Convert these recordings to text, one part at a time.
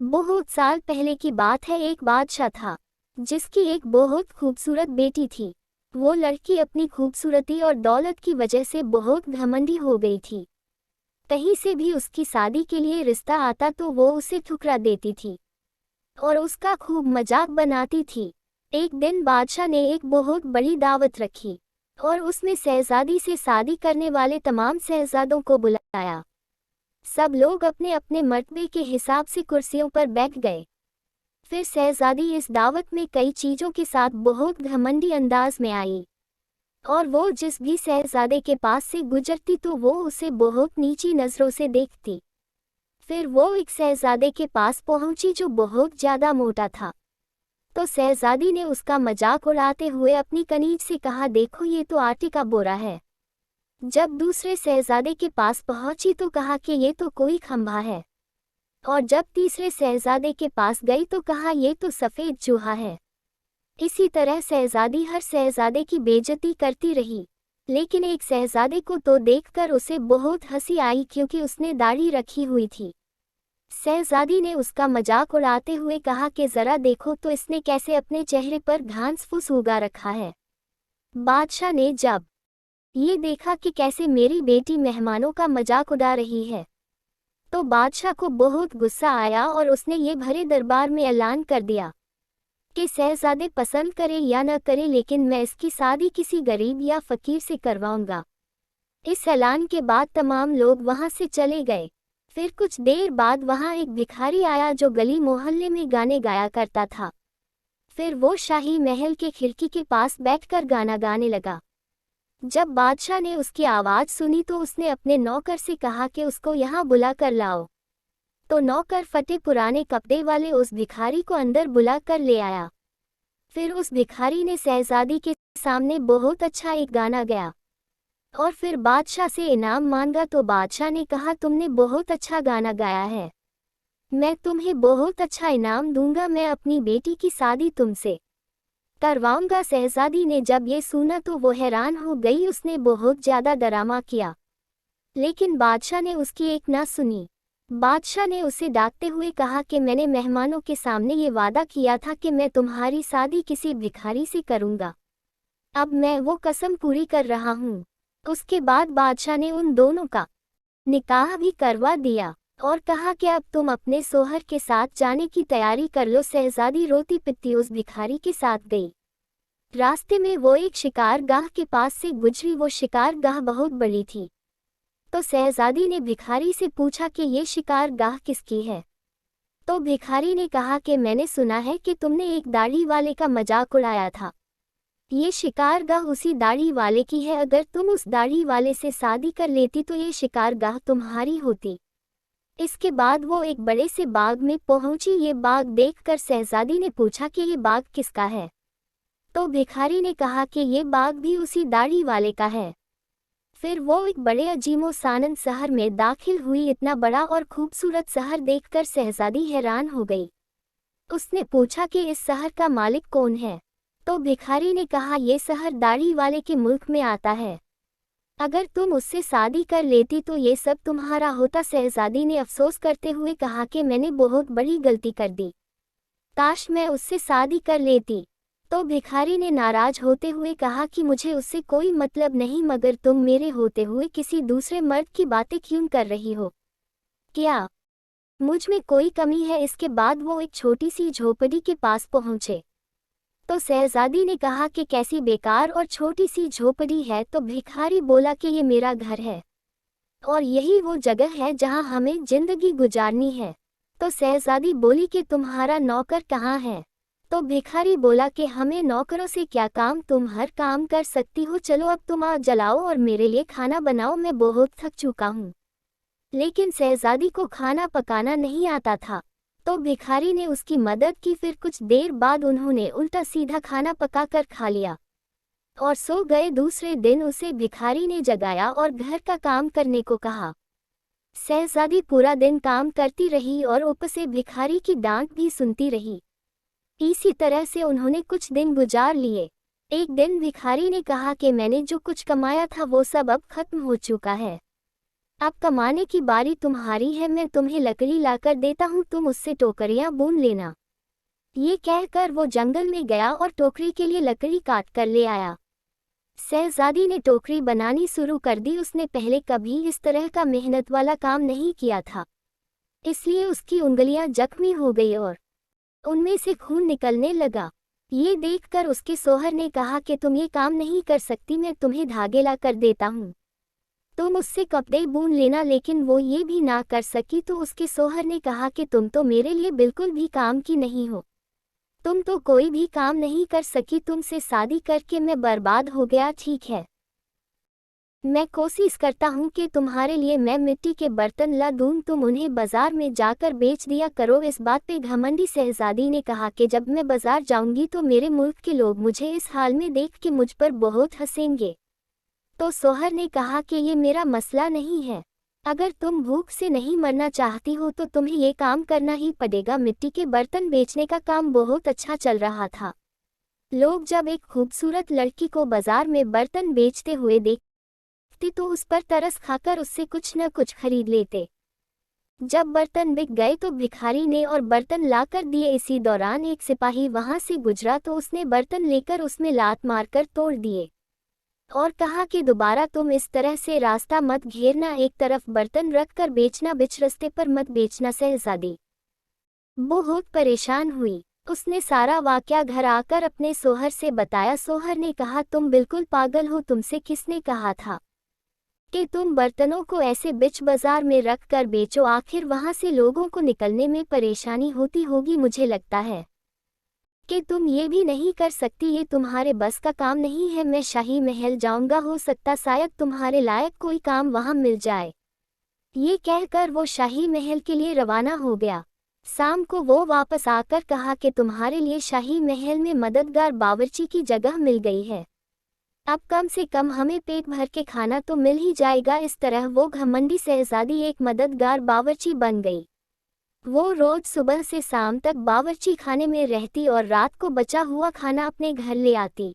बहुत साल पहले की बात है। एक बादशाह था जिसकी एक बहुत खूबसूरत बेटी थी। वो लड़की अपनी खूबसूरती और दौलत की वजह से बहुत घमंडी हो गई थी। कहीं से भी उसकी शादी के लिए रिश्ता आता तो वो उसे ठुकरा देती थी और उसका खूब मजाक बनाती थी। एक दिन बादशाह ने एक बहुत बड़ी दावत रखी और उसमें शहजादी से शादी करने वाले तमाम शहजादों को बुलाया। सब लोग अपने अपने मर्तबे के हिसाब से कुर्सियों पर बैठ गए। फिर शहजादी इस दावत में कई चीजों के साथ बहुत घमंडी अंदाज में आई और वो जिस भी शहजादे के पास से गुजरती तो वो उसे बहुत नीची नजरों से देखती। फिर वो एक शहजादे के पास पहुंची जो बहुत ज्यादा मोटा था। तो शहजादी ने उसका मजाक उड़ाते हुए अपनी कनीज से कहा, देखो ये तो आटे का बोरा है। जब दूसरे शहजादे के पास पहुंची तो कहा कि ये तो कोई खंभा है। और जब तीसरे शहजादे के पास गई तो कहा, ये तो सफेद चूहा है। इसी तरह शहजादी हर शहजादे की बेइज्जती करती रही। लेकिन एक शहजादे को तो देखकर उसे बहुत हंसी आई क्योंकि उसने दाढ़ी रखी हुई थी। शहजादी ने उसका मजाक उड़ाते हुए कहा कि जरा देखो तो इसने कैसे अपने चेहरे पर घास फूस उगा रखा है। बादशाह ने जब ये देखा कि कैसे मेरी बेटी मेहमानों का मजाक उड़ा रही है तो बादशाह को बहुत गुस्सा आया और उसने ये भरे दरबार में ऐलान कर दिया कि शहजादे पसंद करे या न करे लेकिन मैं इसकी शादी किसी गरीब या फकीर से करवाऊंगा। इस ऐलान के बाद तमाम लोग वहां से चले गए। फिर कुछ देर बाद वहां एक भिखारी आया जो गली मोहल्ले में गाने गाया करता था। फिर वो शाही महल के खिड़की के पास बैठकर गाना गाने लगा। जब बादशाह ने उसकी आवाज़ सुनी तो उसने अपने नौकर से कहा कि उसको यहाँ बुला कर लाओ। तो नौकर फटे पुराने कपड़े वाले उस भिखारी को अंदर बुला कर ले आया। फिर उस भिखारी ने शहजादी के सामने बहुत अच्छा एक गाना गाया और फिर बादशाह से इनाम मांगा। तो बादशाह ने कहा, तुमने बहुत अच्छा गाना गाया है, मैं तुम्हें बहुत अच्छा इनाम दूंगा, मैं अपनी बेटी की शादी तुमसे करवाऊंगा। शहजादी ने जब ये सुना तो वो हैरान हो गई। उसने बहुत ज्यादा ड्रामा किया लेकिन बादशाह ने उसकी एक ना सुनी। बादशाह ने उसे डांटते हुए कहा कि मैंने मेहमानों के सामने ये वादा किया था कि मैं तुम्हारी शादी किसी भिखारी से करूंगा। अब मैं वो कसम पूरी कर रहा हूँ। उसके बाद बादशाह ने उन दोनों का निकाह भी करवा दिया और कहा कि अब तुम अपने सोहर के साथ जाने की तैयारी कर लो। शहजादी रोती पिटती उस भिखारी के साथ गई। रास्ते में वो एक शिकारगाह के पास से गुजरी। वो शिकारगाह बहुत बड़ी थी। तो शहजादी ने भिखारी से पूछा कि ये शिकारगाह किसकी है। तो भिखारी ने कहा कि मैंने सुना है कि तुमने एक दाढ़ी वाले का मजाक उड़ाया था। ये शिकारगाह उसी दाढ़ी वाले की है। अगर तुम उस दाढ़ी वाले से शादी कर लेती तो ये शिकारगाह तुम्हारी होती। इसके बाद वो एक बड़े से बाग में पहुंची। ये बाग देखकर शहजादी ने पूछा कि ये बाग किसका है। तो भिखारी ने कहा कि ये बाग भी उसी दाढ़ी वाले का है। फिर वो एक बड़े अजीमो सानन शहर में दाखिल हुई। इतना बड़ा और खूबसूरत शहर देखकर शहजादी हैरान हो गई। उसने पूछा कि इस शहर का मालिक कौन है। तो भिखारी ने कहा, ये शहर दाढ़ी वाले के मुल्क में आता है। अगर तुम उससे शादी कर लेती तो ये सब तुम्हारा होता। शहजादी ने अफसोस करते हुए कहा कि मैंने बहुत बड़ी गलती कर दी, काश मैं उससे शादी कर लेती। तो भिखारी ने नाराज होते हुए कहा कि मुझे उससे कोई मतलब नहीं, मगर तुम मेरे होते हुए किसी दूसरे मर्द की बातें क्यों कर रही हो? क्या मुझ में कोई कमी है? इसके बाद वो एक छोटी सी झोपड़ी के पास पहुंचे। तो शहजादी ने कहा कि कैसी बेकार और छोटी सी झोपड़ी है। तो भिखारी बोला कि ये मेरा घर है और यही वो जगह है जहां हमें जिंदगी गुजारनी है। तो शहजादी बोली कि तुम्हारा नौकर कहाँ है? तो भिखारी बोला कि हमें नौकरों से क्या काम, तुम हर काम कर सकती हो, चलो अब तुम आग जलाओ और मेरे लिए खाना बनाओ, मैं बहुत थक चुका हूँ। लेकिन शहजादी को खाना पकाना नहीं आता था। तो भिखारी ने उसकी मदद की। फिर कुछ देर बाद उन्होंने उल्टा सीधा खाना पकाकर खा लिया और सो गए। दूसरे दिन उसे भिखारी ने जगाया और घर का काम करने को कहा। शहजादी पूरा दिन काम करती रही और ऊपर से भिखारी की डांट भी सुनती रही। इसी तरह से उन्होंने कुछ दिन गुजार लिए। एक दिन भिखारी ने कहा कि मैंने जो कुछ कमाया था वो सब अब खत्म हो चुका है। अब कमाने की बारी तुम्हारी है, मैं तुम्हें लकड़ी लाकर देता हूँ, तुम उससे टोकरियां बुन लेना। ये कहकर वो जंगल में गया और टोकरी के लिए लकड़ी काट कर ले आया। शहजादी ने टोकरी बनानी शुरू कर दी। उसने पहले कभी इस तरह का मेहनत वाला काम नहीं किया था, इसलिए उसकी उंगलियां जख्मी हो गई और उनमें से खून निकलने लगा। ये देखकर उसके सोहर ने कहा कि तुम ये काम नहीं कर सकती, मैं तुम्हें धागे ला कर देता हूँ, तुम उससे कपड़े बुन लेना। लेकिन वो ये भी ना कर सकी तो उसके सोहर ने कहा कि तुम तो मेरे लिए बिल्कुल भी काम की नहीं हो, तुम तो कोई भी काम नहीं कर सकी, तुमसे शादी करके मैं बर्बाद हो गया। ठीक है, मैं कोशिश करता हूँ कि तुम्हारे लिए मैं मिट्टी के बर्तन ला दूँ, तुम उन्हें बाजार में जाकर बेच दिया करो। इस बात पे घमंडी शहजादी ने कहा कि जब मैं बाजार जाऊंगी तो मेरे मुल्क के लोग मुझे इस हाल में देख के मुझ पर बहुत हंसेंगे। तो सोहर ने कहा कि ये मेरा मसला नहीं है, अगर तुम भूख से नहीं मरना चाहती हो तो तुम्हें ये काम करना ही पड़ेगा। मिट्टी के बर्तन बेचने का काम बहुत अच्छा चल रहा था। लोग जब एक खूबसूरत लड़की को बाजार में बर्तन बेचते हुए देखते तो उस पर तरस खाकर उससे कुछ न कुछ खरीद लेते। जब बर्तन बिक गए तो भिखारी ने और बर्तन लाकर दिए। इसी दौरान एक सिपाही वहां से गुजरा तो उसने बर्तन लेकर उसमें लात मारकर तोड़ दिए और कहा कि दोबारा तुम इस तरह से रास्ता मत घेरना, एक तरफ बर्तन रख कर बेचना, बीच रास्ते पर मत बेचना। शहजादी बहुत परेशान हुई। उसने सारा वाकया घर आकर अपने सोहर से बताया। सोहर ने कहा तुम बिल्कुल पागल हो, तुमसे किसने कहा था कि तुम बर्तनों को ऐसे बिच बाजार में रख कर बेचो, आखिर वहां से लोगों को निकलने में परेशानी होती होगी। मुझे लगता है कि तुम ये भी नहीं कर सकती, ये तुम्हारे बस का काम नहीं है। मैं शाही महल जाऊंगा, हो सकता शायद तुम्हारे लायक कोई काम वहां मिल जाए। ये कहकर वो शाही महल के लिए रवाना हो गया। शाम को वो वापस आकर कहा कि तुम्हारे लिए शाही महल में मददगार बावर्ची की जगह मिल गई है, अब कम से कम हमें पेट भर के खाना तो मिल ही जाएगा। इस तरह वो घमंडी शहजादी एक मददगार बावर्ची बन गई। वो रोज सुबह से शाम तक बावर्ची खाने में रहती और रात को बचा हुआ खाना अपने घर ले आती।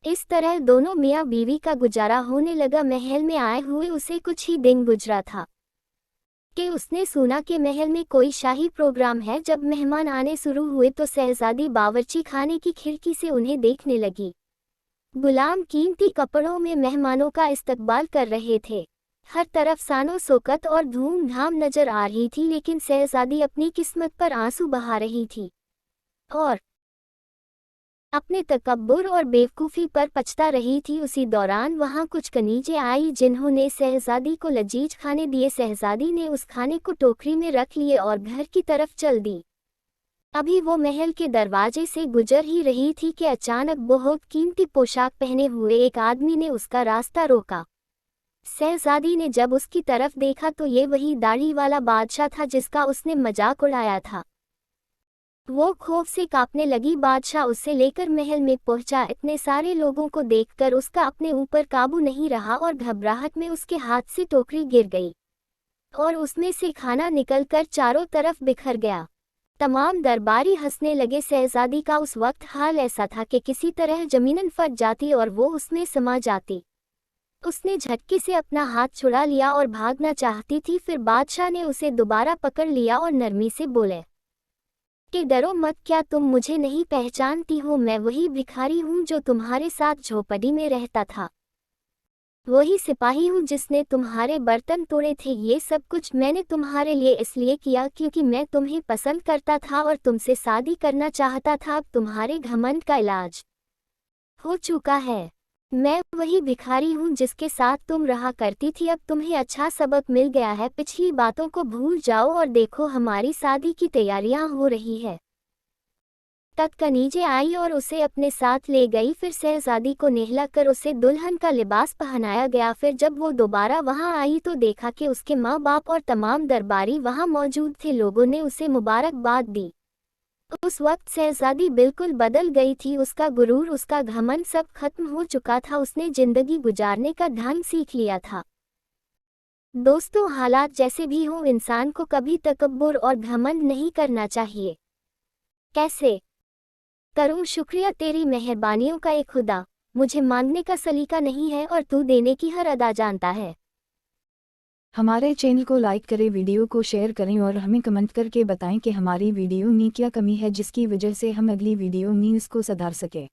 इस तरह दोनों मियाँ बीवी का गुजारा होने लगा। महल में आए हुए उसे कुछ ही दिन गुजरा था कि उसने सुना कि महल में कोई शाही प्रोग्राम है। जब मेहमान आने शुरू हुए तो शहजादी बावर्ची खाने की खिड़की से उन्हें देखने लगी। गुलाम कीमती कपड़ों में मेहमानों का इस्तकबाल कर रहे थे। हर तरफ शानो शौकत और धूमधाम नजर आ रही थी, लेकिन शहजादी अपनी किस्मत पर आंसू बहा रही थी और अपने तकब्बुर और बेवकूफ़ी पर पछता रही थी। उसी दौरान वहां कुछ कनीज़ें आई जिन्होंने शहजादी को लजीज खाने दिए। शहजादी ने उस खाने को टोकरी में रख लिए और घर की तरफ चल दी। अभी वो महल के दरवाजे से गुजर ही रही थी कि अचानक बहुत कीमती पोशाक पहने हुए एक आदमी ने उसका रास्ता रोका। शहजादी ने जब उसकी तरफ देखा तो ये वही दाढ़ी वाला बादशाह था जिसका उसने मजाक उड़ाया था। वो खौफ से कांपने लगी। बादशाह उसे लेकर महल में पहुंचा। इतने सारे लोगों को देखकर उसका अपने ऊपर काबू नहीं रहा और घबराहट में उसके हाथ से टोकरी गिर गई और उसमें से खाना निकलकर चारों तरफ बिखर गया। तमाम दरबारी हंसने लगे। शहजादी का उस वक्त हाल ऐसा था कि किसी तरह जमीनन फट जाती और वो उसमें समा जाती। उसने झटके से अपना हाथ छुड़ा लिया और भागना चाहती थी, फिर बादशाह ने उसे दोबारा पकड़ लिया और नरमी से बोले कि डरो मत, क्या तुम मुझे नहीं पहचानती हो? मैं वही भिखारी हूँ जो तुम्हारे साथ झोपड़ी में रहता था, वही सिपाही हूँ जिसने तुम्हारे बर्तन तोड़े थे। ये सब कुछ मैंने तुम्हारे लिए इसलिए किया क्योंकि मैं तुम्हें पसंद करता था और तुमसे शादी करना चाहता था। अब तुम्हारे घमंड का इलाज हो चुका है। मैं वही भिखारी हूँ जिसके साथ तुम रहा करती थी। अब तुम्हें अच्छा सबक मिल गया है, पिछली बातों को भूल जाओ और देखो हमारी शादी की तैयारियां हो रही है। तत्कनीजे आई और उसे अपने साथ ले गई। फिर शहजादी को नेहला कर उसे दुल्हन का लिबास पहनाया गया। फिर जब वो दोबारा वहां आई तो देखा कि उसके माँ बाप और तमाम दरबारी वहां मौजूद थे। लोगों ने उसे मुबारकबाद दी। उस वक्त शहजादी बिल्कुल बदल गई थी। उसका गुरूर, उसका घमंड सब खत्म हो चुका था। उसने जिंदगी गुजारने का ढंग सीख लिया था। दोस्तों, हालात जैसे भी हों, इंसान को कभी तकब्बुर और घमंड नहीं करना चाहिए। कैसे करूं शुक्रिया तेरी मेहरबानियों का ए खुदा, मुझे मांगने का सलीका नहीं है और तू देने की हर अदा जानता है। हमारे चैनल को लाइक करें, वीडियो को शेयर करें और हमें कमेंट करके बताएं कि हमारी वीडियो में क्या कमी है जिसकी वजह से हम अगली वीडियो में इसको सुधार सकें।